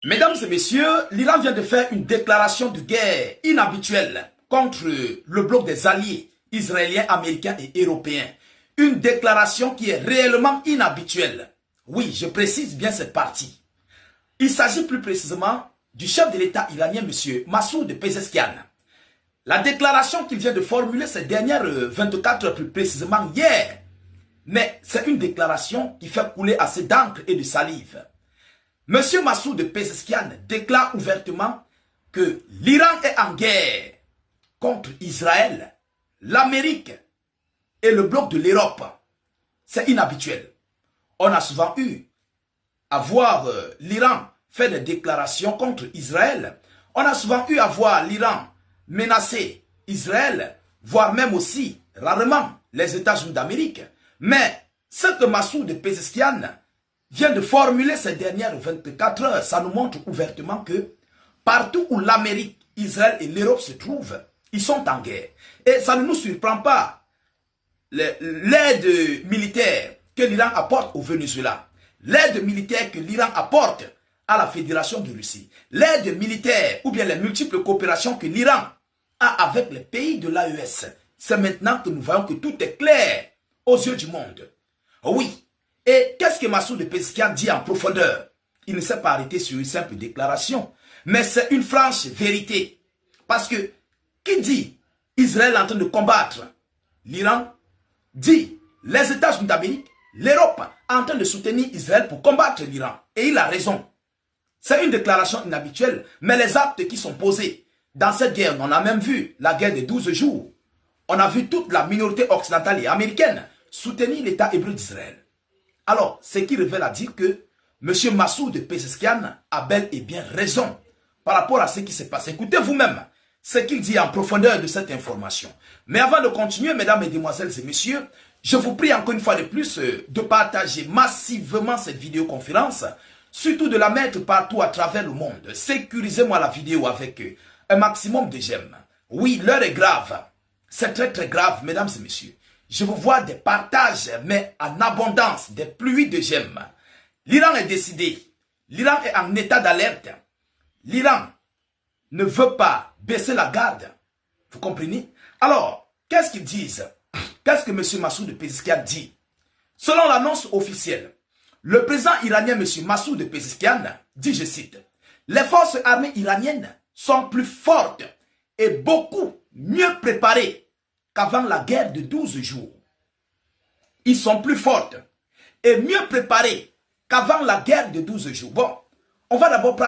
Mesdames et messieurs, l'Iran vient de faire une déclaration de guerre inhabituelle contre le bloc des alliés israéliens, américains et européens. Une déclaration qui est réellement inhabituelle. Oui, je précise bien cette partie. Il s'agit plus précisément du chef de l'État iranien, M. Massoud Pezeshkian. La déclaration qu'il vient de formuler ces dernières 24 heures, plus précisément hier, mais c'est une déclaration qui fait couler assez d'encre et de salive. M. Massoud Pezeshkian déclare ouvertement que l'Iran est en guerre contre Israël, l'Amérique et le bloc de l'Europe. C'est inhabituel. On a souvent eu à voir l'Iran faire des déclarations contre Israël. On a souvent eu à voir l'Iran menacer Israël, voire même aussi, rarement, les États-Unis d'Amérique. Mais ce que Massoud Pezeshkian vient de formuler ces dernières 24 heures, ça nous montre ouvertement que partout où l'Amérique, Israël et l'Europe se trouvent, ils sont en guerre. Et ça ne nous surprend pas. L'aide militaire que l'Iran apporte au Venezuela, l'aide militaire que l'Iran apporte à la Fédération de Russie, l'aide militaire ou bien les multiples coopérations que l'Iran a avec les pays de l'AES, c'est maintenant que nous voyons que tout est clair aux yeux du monde. Oui. Et qu'est-ce que Massoud Pezeshkian dit en profondeur? Il ne s'est pas arrêté sur une simple déclaration, mais c'est une franche vérité. Parce que qui dit Israël est en train de combattre l'Iran, dit les États-Unis d'Amérique, l'Europe en train de soutenir Israël pour combattre l'Iran. Et il a raison. C'est une déclaration inhabituelle, mais les actes qui sont posés dans cette guerre, on a même vu la guerre des 12 jours. On a vu toute la minorité occidentale et américaine soutenir l'État hébreu d'Israël. Alors, ce qui révèle à dire que M. Massoud Pezeshkian a bel et bien raison par rapport à ce qui s'est passé. Écoutez vous-même ce qu'il dit en profondeur de cette information. Mais avant de continuer, mesdames, mesdemoiselles et messieurs, je vous prie encore une fois de plus de partager massivement cette vidéoconférence, surtout de la mettre partout à travers le monde. Sécurisez-moi la vidéo avec un maximum de j'aime. Oui, l'heure est grave. C'est très très grave, mesdames et messieurs. Je vous vois des partages, mais en abondance, des pluies de j'aime. L'Iran est décidé. L'Iran est en état d'alerte. L'Iran ne veut pas baisser la garde. Vous comprenez? Alors, qu'est-ce qu'ils disent? Qu'est-ce que M. Massoud Pezeshkian dit? Selon l'annonce officielle, le président iranien M. Massoud Pezeshkian dit, je cite, « Les forces armées iraniennes sont plus fortes et beaucoup mieux préparées qu'avant la guerre de 12 jours. Ils sont plus fortes et mieux préparés qu'avant la guerre de 12 jours. » Bon, on va d'abord prendre